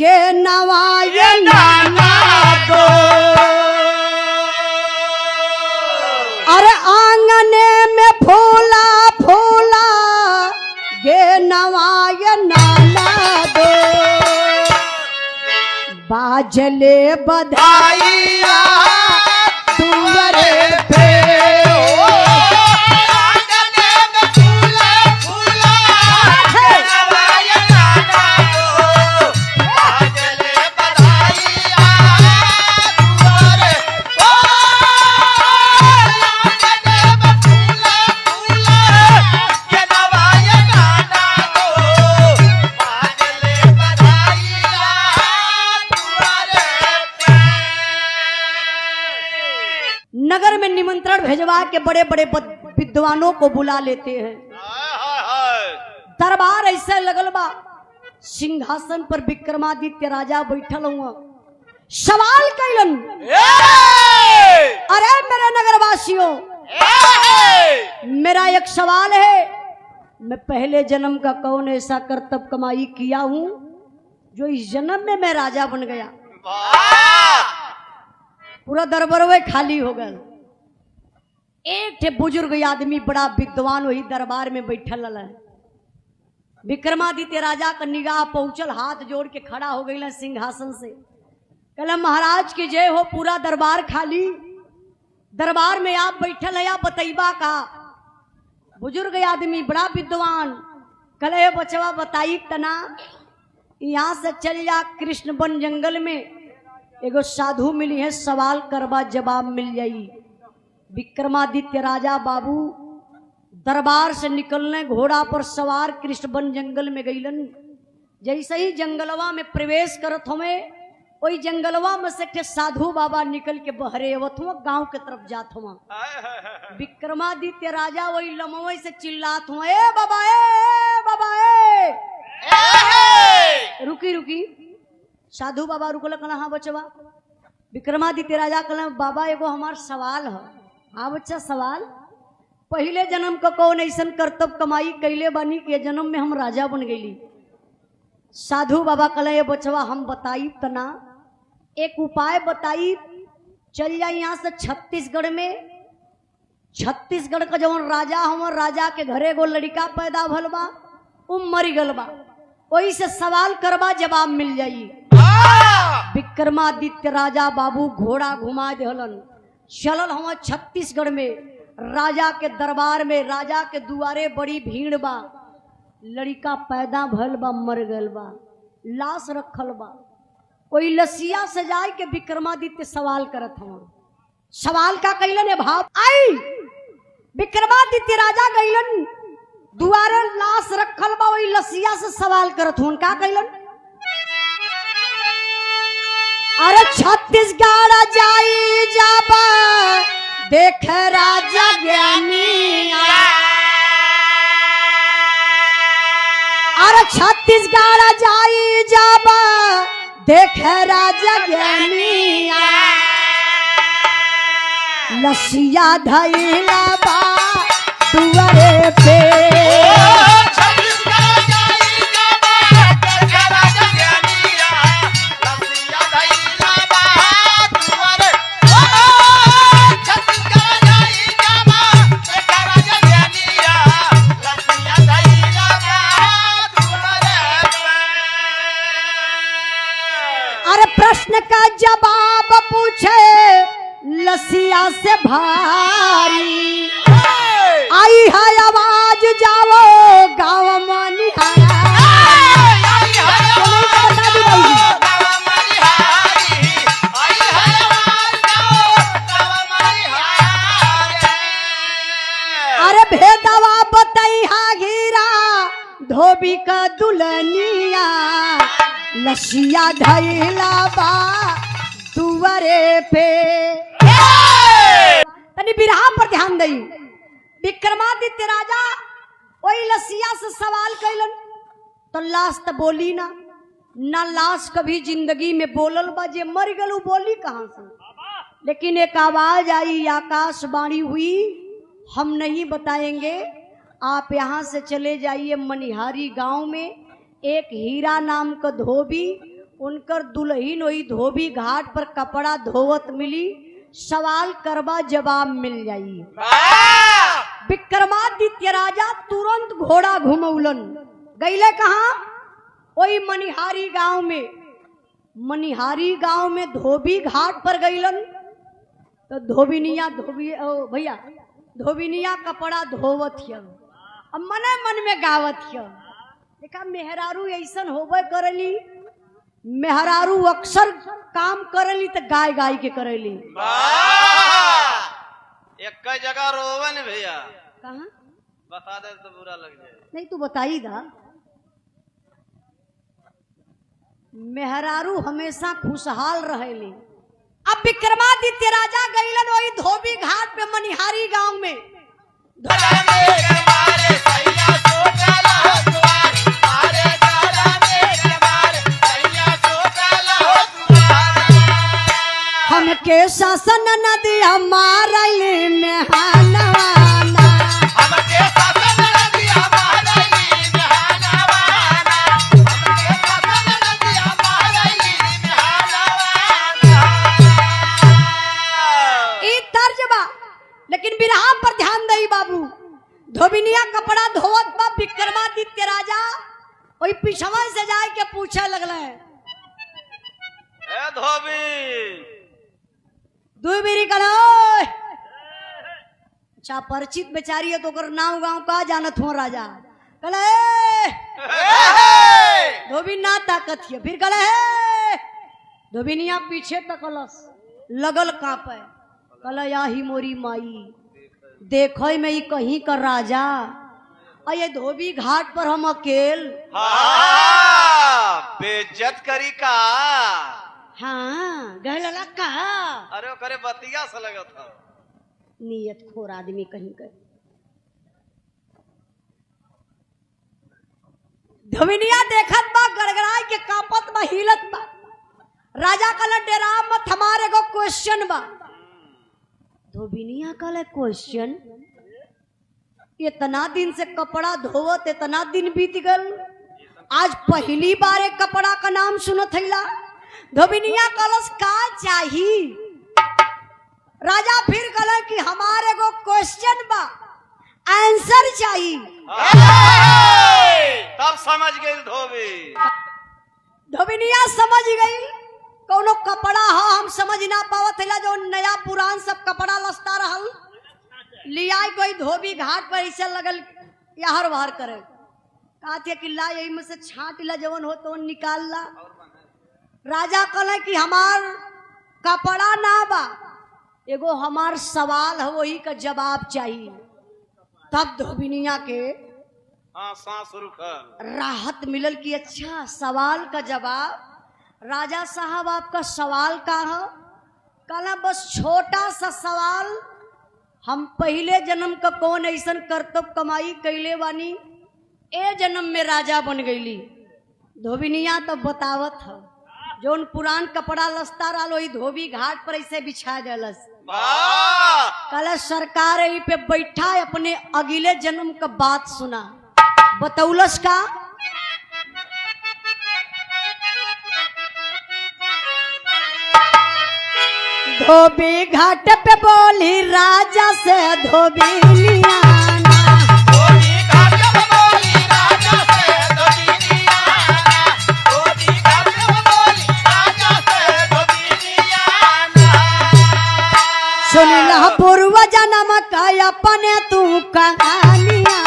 गे नवाये नाना दो। अरे आंगने में फूला फूला गे नवाये नाना दो। बाजले बधाइया दुआरे पे। नगर में निमंत्रण भेजवा के बड़े बड़े विद्वानों को बुला लेते हैं। दरबार ऐसे लगल बा, सिंहासन पर विक्रमादित्य राजा बैठल हुआ। सवाल कैलन, अरे मेरे नगरवासियों, मेरा एक सवाल है। मैं पहले जन्म का कौन ऐसा करतब कमाई किया हूं जो इस जन्म में मैं राजा बन गया? पूरा दरबार में खाली हो गया। एक थे बुजुर्ग आदमी बड़ा विद्वान वही दरबार में बैठल है। विक्रमादित्य राजा का निगाह पहुंचल, हाथ जोड़ के खड़ा हो गई सिंहासन से। कहला महाराज की जय हो, पूरा दरबार खाली, दरबार में आप बैठल है, आप बतैबा का? बुजुर्ग आदमी बड़ा विद्वान कहले बचवा बताई तना, यहाँ से चल जा कृष्ण वन जंगल में एगो साधु मिली है, सवाल करवा जवाब मिल जाई। विक्रमादित्य राजा बाबू दरबार से निकलने घोड़ा पर सवार कृष्ण वन जंगल में गईलन। जैसे ही जंगलवा में प्रवेश करत हमें, वही जंगलवा में से साधु बाबा निकल के बहरे अवत हुआ, गांव के तरफ जात हुआ। विक्रमादित्य राजा वही लमवे से चिल्लात हुआ, ए बाबा ए बाबा ए। रुकी रुकी, साधु बाबा रुकल, कहला हाँ बचवा। विक्रमादित्य राजा कहला बाबा एगो हमार सवाल है। हाँ बच्चा सवाल, पहले जन्म का कौन ऐसा करतब कमाई कैले बानी के जन्म में हम राजा बन गईली? साधु बाबा कहला ये बचवा हम बताई तना, एक उपाय बताई। चल जा यहाँ से छत्तीसगढ़ में, छत्तीसगढ़ का जवन राजा हम, राजा के घरे एगो लड़का पैदा भल बा, उ मर गल बा, वही से सवाल करवा जवाब मिल जाई। विक्रमादित्य राजा बाबू घोड़ा घुमा देहलन, चलल हम छत्तीसगढ़ में राजा के दरबार में। राजा के दुआरे बड़ी भीड़ बा, लड़का पैदा भल बा, मर गल बा, लाश रखल बा। कोई लसिया सजाए के विक्रमादित्य सवाल करत हूँ। सवाल का कैलन है भाव आई। विक्रमादित्य राजा गईलन दुआरे, लाश रखल बा, वही लसिया से सवाल करत हूँ। का कैलन, अरे छत्तीसगढ़ जाई जाबा देख राजा ज्ञानी। अरे छत्तीसगढ़ जाई जाबा देख राजा ज्ञानी। लसिया धैला बा दुआरे पे। प्रश्न का जवाब पूछे लसिया से भारी, आई है आवाज जाओ गाँव मनिहारा। अरे भेदवा बतैहा घीरा धोबी का दुल्हनिया। लसिया धैला बा दुआरे पे। तनी बिरहा पर ध्यान दई। विक्रमादित्य राजा वही लसिया से सवाल कैलन, तो लाश तो बोली ना, ना लाश कभी जिंदगी में बोलल बा, जे मर गल बोली कहां से? लेकिन एक आवाज आई, आकाशवाणी हुई, हम नहीं बताएंगे, आप यहाँ से चले जाइए मनिहारी गांव में। एक हीरा नाम का धोबी, उनकर दुल्हीन वही धोबी घाट पर कपड़ा धोवत मिली, सवाल करबा जवाब मिल जाई। विक्रमादित्य राजा तुरंत घोड़ा घुमौलन, गईले कहा? वही मनिहारी गांव में। मनिहारी गांव में धोबी घाट पर गईलन तो धोबिनिया भैया धोबिनिया कपड़ा धोवत हिय, अब मने मन में गावत हिय। देखा मेहरारू ऐसन होबे करली, मेहरारू अक्सर काम करली तो गाय गाय के करली। एक जगह रोवन भैया कहाँ बता दे तो बुरा लग जाए। नहीं तू बताई दा। मेहरारू हमेशा खुशहाल रहेली। अब विक्रमादित्य राजा गईलन वही धोबी घाट पे मनिहारी गांव में। हमके शासन नदिया मारली मेहनवाना, हमके शासन नदिया मारली मेहनवाना, हमके शासन नदिया मारली मेहनवाना। ई तर्ज बा, लेकिन बिरहा पर ध्यान दई बाबू। धोबिनिया कपड़ा धोवत बा, विक्रमादित्य राजा वही पिछवा से जाए के पूछे लगले, ए धोबी दुबेरी कलो। अच्छा परिचित बेचारी है तो कर नाव गांव का जानत हो राजा। कले धोबी ना ताकत है, फिर कले धोबिनिया पीछे तकलस, लगल कांपे। कले याही मोरी माई, देखो में ही कहीं कर राजा, और ये धोबी घाट पर हम अकेल। बेइज्जत करी का? हाँ गहला का। अरे वो करे बतिया से लगा था। नियत खोर आदमी कहीं कर। धोबिनिया देखत बा, गड़गड़ाई के कांपत बा, हिलत बा। राजा कल डेरा मत, हमारे को क्वेश्चन बा। धोबिनिया कल क्वेश्चन, इतना दिन से कपड़ा धोवत, इतना दिन बीत गल, आज पहली बार एक कपड़ा का नाम सुनत हैला। धोबिनिया कलश का चाहिए? राजा फिर कल कि हमारे को क्वेश्चन बा, आंसर चाहिए। तब समझ गई धोबी। धोबिनिया समझ गई कोनो कपड़ा हा हम समझ ना पावत हैला, जो नया पुरान सब कपड़ा लस्ता रहल लिया कोई धोबी घाट पर ऐसे लगल यार बाहर करे। कहते कि ला यही में से छाट ला, जवन हो तो निकाल ला। राजा कहले कि हमार कपड़ा ना बा, एगो हमार सवाल है, वही का जवाब चाहिए। तब धोबिनिया के सांस रुक राहत मिलल कि अच्छा सवाल का जवाब। राजा साहब आपका सवाल का है? कहला बस छोटा सा सवाल, हम पहले जन्म का कौन ऐसा कर्तव्य कमाई कैले बानी, ए जन्म में राजा बन गईली। धोबिनिया तो बतावत है, जोन पुरान कपड़ा लस्ता रहा वही धोबी घाट पर ऐसे बिछा देलस। कल सरकार यही पे बैठा अपने अगले जन्म का बात सुना। बतौलस का? धोबी घाट पे बोली राजा से धोबिनिया, सुनिला पूर्व जन्म का अपने तू कहानिया,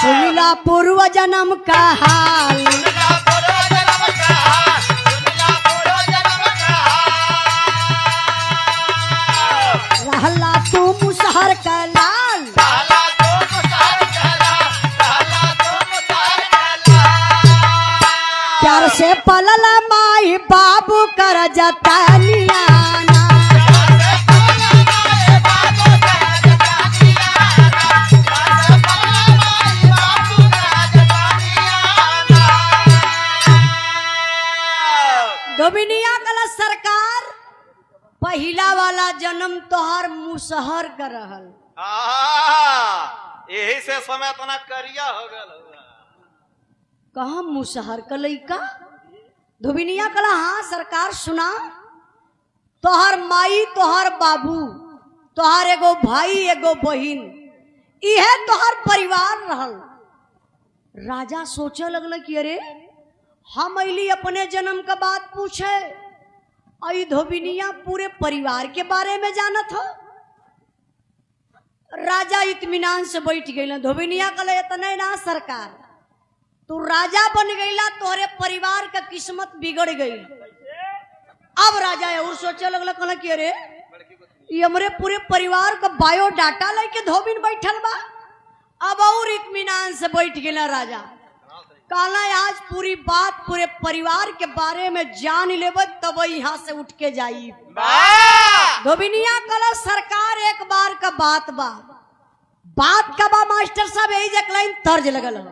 सुनिला पूर्व जन्म का हाल, रहला तू मुसहर का लाल, प्यार से पलला माई बाबू कर जतनिया, धोबिनिया कला सरकार पहिला वाला जन्म तोहर मुसहर कर रहल। यही से समय तना करिया हो गल। कहा मुसहर का लइका? धोबिनिया कला हाँ सरकार सुना। तोहर माई तोहर बाबू तोहर एगो भाई एगो बहिन इहे तोहर परिवार रहल। राजा सोचे लगल कि अरे हम अली अपने जन्म का बात पूछे, आई धोबिनिया पूरे परिवार के बारे में जानत हो। राजा इत्मीनान से बैठ गई। धोबिनिया कल इतने ना सरकार, तू राजा बन गईला तोहरे परिवार का किस्मत बिगड़ गई। अब राजा और सोचे लगल कहला कि अरे ये हमरे पूरे परिवार का बायोडाटा लेके धोबिन बैठल बा। अब और इत्मीनान से बैठ गया राजा। कहला आज पूरी बात पूरे परिवार के बारे में जान लेब तब यहाँ से उठ के जाई। धोबिनिया कहला सरकार एक बार का बात बा। बात का बा मास्टर साहब यही जकलाइन तर्ज लगल हो।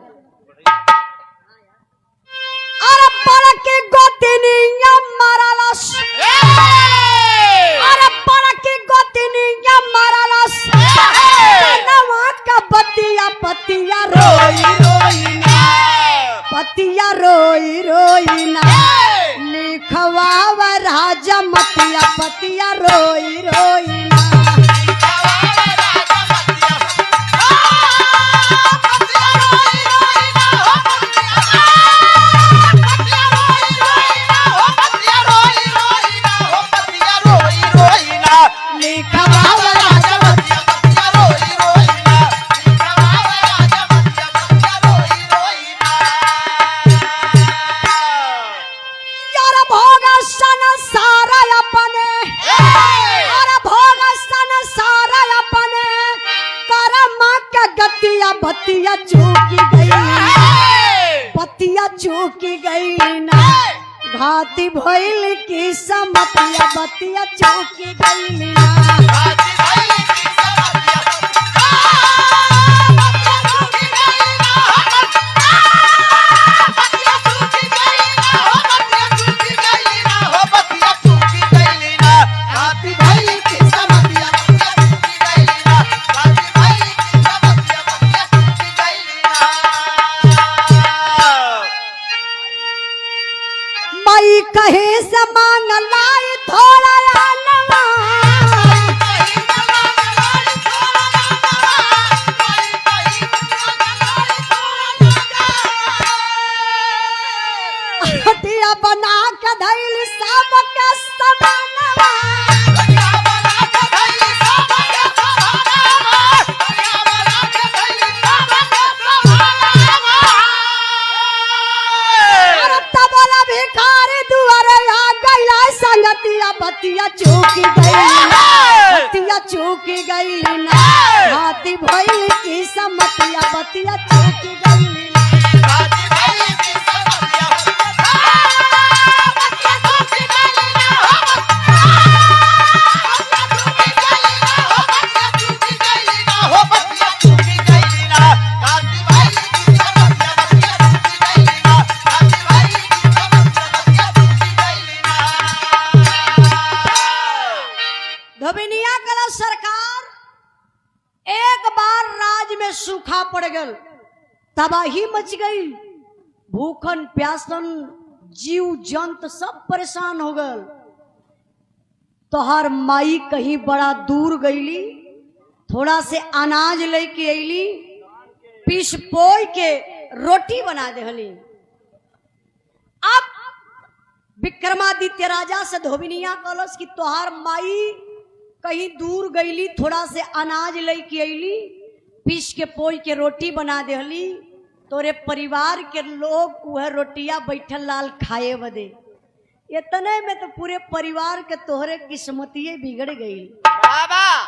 अरे बड़ा के गोतिनिया मारलस, अरे बड़ा के गोतिनिया मारलस। नवा का बतिया पतिया रोई रोई ना, पतिया रोई रोई ना। लिखवावा राजा मतिया पतिया रोई रोई ना। पतिया चूकी गई, पतिया चूकी गई ना। घाती भइल की समतिया बतिया चूकी गई ना। कहीं से मांग लाई थोड़ा अनवा, हटिया बना के धैल सबके समानवा। बतिया चूकी गई, बतिया चूकी गई ना। हाथी भइल की समतिया बतिया चूकी गई। धोबिनिया कला सरकार एक बार राज में सूखा पड़ गल, तबाही मच गई। भूखन प्यासन जीव जंत सब परेशान हो गल। तोहर माई कहीं बड़ा दूर गईली, थोड़ा से अनाज लेके अली, पीस पोई के रोटी बना देहली। अब विक्रमादित्य राजा से धोबिनिया कहलस कि तोहार माई कहीं दूर गईली, थोड़ा से अनाज लेके अली, पीस के पोई के रोटी बना देहली। तोरे परिवार के लोग वह रोटिया बैठल लाल खाए बदे। इतने में तो पूरे परिवार के तोहरे किस्मतिये बिगड़ गई।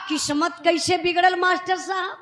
किस्मत कैसे बिगड़ल मास्टर साहब?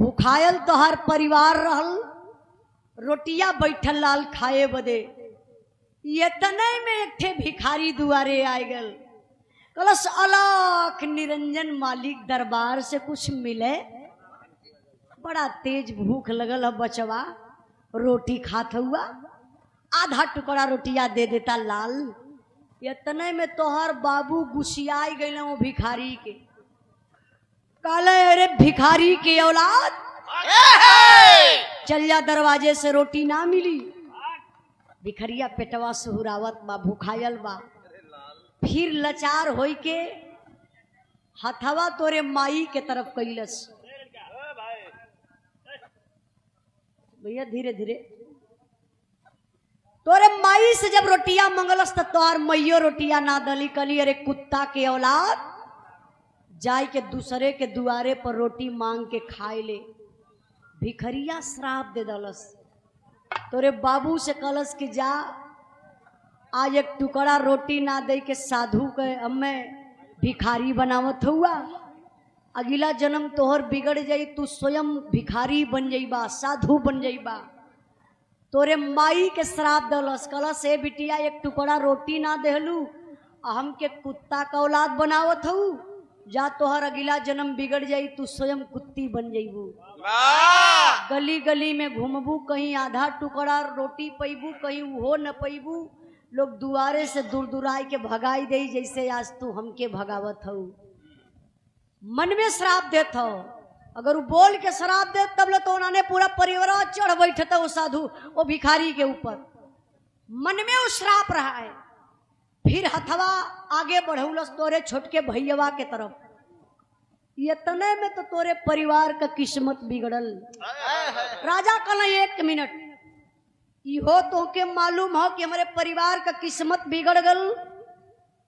भूखायल तोहर परिवार रहल, रोटिया बैठल लाल खाए बदे। ये तने में एक ठे भिखारी दुआरे आए गल, कलश अलख निरंजन मालिक दरबार से कुछ मिले। बड़ा तेज भूख लगल है बचवा, रोटी खात हुआ, आधा टुकड़ा रोटिया दे देता लाल। ये तने में तोहर बाबू गुस्सियाई गए वो भिखारी के, काले अरे भिखारी के औलाद, चल जा दरवाजे से रोटी ना मिली। भिखरिया पेटवा सुहुरावत बा, भूखायल बा, फिर लाचार होई के हथवा तोरे माई के तरफ कैलस। भैया धीरे धीरे, तोरे माई से जब रोटिया मंगलस तो तोहर मैयो रोटिया ना दली, कली अरे कुत्ता के औलाद, जाय के दूसरे के दुआरे पर रोटी मांग के खाए ले। भिखरिया श्राप दे दलस, तोरे बाबू से कलस कि जा आज एक टुकड़ा रोटी ना दे के साधु के अम्मे भिखारी बनावत हुआ, अगला जन्म तोहर बिगड़ जाई, तू स्वयं भिखारी बन जाइबा, साधु बन जाइबा। तोरे माई के श्राप दलस, कलस ए बिटिया एक टुकड़ा रोटी ना देहलू, हमके कुत्ता का औलाद बनावत हूँ, जा तोहर अगला जन्म बिगड़ जाई, तू स्वयं कुत्ती बन जाइबू। गली गली में घूमबू, कहीं आधा टुकड़ा रोटी पैबू, कहीं वो न पैबू, लोग दुआरे से दूर दूर आए के भगाई दे, जैसे आज तू हमके भगावत हऊ। मन में श्राप देत हो, अगर वो बोल के श्राप दे तब ले तो उन्होंने पूरा परिवार चढ़ बैठता वो साधु वो भिखारी के ऊपर। मन में वो श्राप रहा है। फिर हथवा आगे बढ़ौलस तोरे छोटके भैया के तरफ। ये तने में तो तोरे परिवार का किस्मत बिगड़ल। राजा कहला एक मिनट, इहो तो के मालूम हो कि हमारे परिवार का किस्मत बिगड़ गल,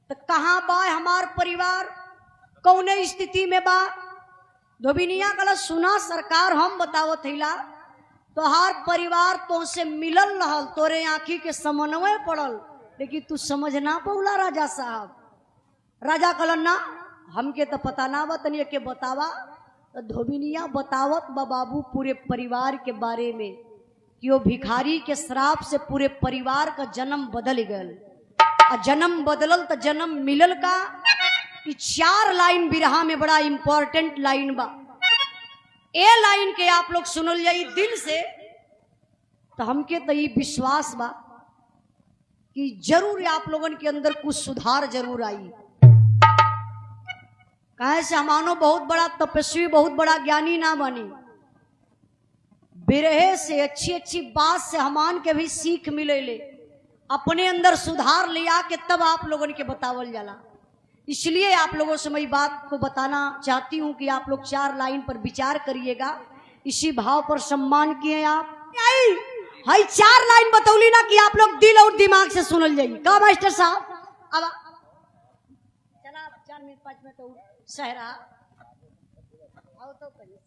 तो कहाँ बा हमार परिवार, कौने स्थिति में बा? धोबिनिया कहला सुना सरकार, हम बतावत थैला, तोहार परिवार तो से मिलल रहल, तोरे आँखी के समन्वय पड़ल, लेकिन तू समझ ना पौला राजा साहब। राजा कहलन ना हमके तो पता ना बा, तनिए के बतावा। तो धोबिनिया बतावत बा बाबू पूरे परिवार के बारे में कि वो भिखारी के श्राप से पूरे परिवार का जन्म बदल गल। और जन्म बदलल तो जन्म मिलल का कि 4 लाइन बिरहा में बड़ा इंपॉर्टेंट लाइन बा। ए लाइन के आप लोग सुनल जाई दिल से, तो हमके तो ये विश्वास बा कि जरूर आप लोगन के अंदर कुछ सुधार जरूर आई। कहे से हमानो बहुत बड़ा तपस्वी, बहुत बड़ा ज्ञानी ना बनी, बिरहे से अच्छी अच्छी बात से हमान के भी सीख मिले ले, अपने अंदर सुधार ले आके तब आप लोगन के बतावल जाला। इसलिए आप लोगों से मैं बात को बताना चाहती हूँ कि आप लोग 4 लाइन पर विचार करिएगा, इसी भाव पर सम्मान किए आप। हाई 4 लाइन बतौली ना कि आप लोग दिल और दिमाग से सुनल जाइए। का मास्टर साहब अब चला 4 मिनट 5 मिनट तो सहरा आओ तो कहिए।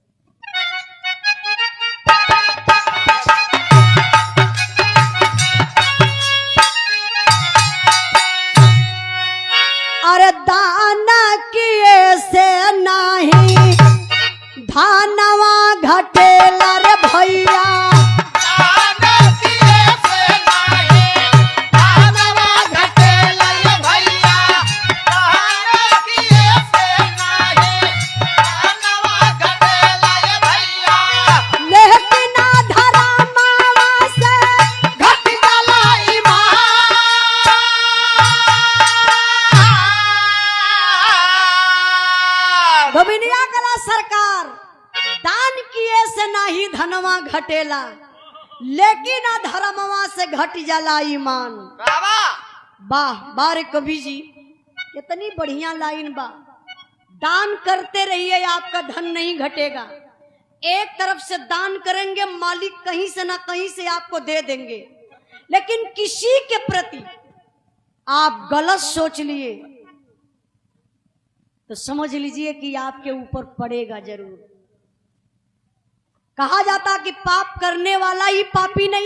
अरे दाना किए से नहीं धानवा घटेला रे भैया, धोबिनिया कला सरकार दान किए से नहीं धनवा घटेला, लेकिन धर्मवा से घट जाला ईमान। वाह बारे कवि जी, कितनी बढ़िया लाइन बा। दान करते रहिए, आपका धन नहीं घटेगा। एक तरफ से दान करेंगे, मालिक कहीं से ना कहीं से आपको दे देंगे, लेकिन किसी के प्रति आप गलत सोच लिए तो समझ लीजिए कि आपके ऊपर पड़ेगा जरूर। कहा जाता कि पाप करने वाला ही पापी नहीं।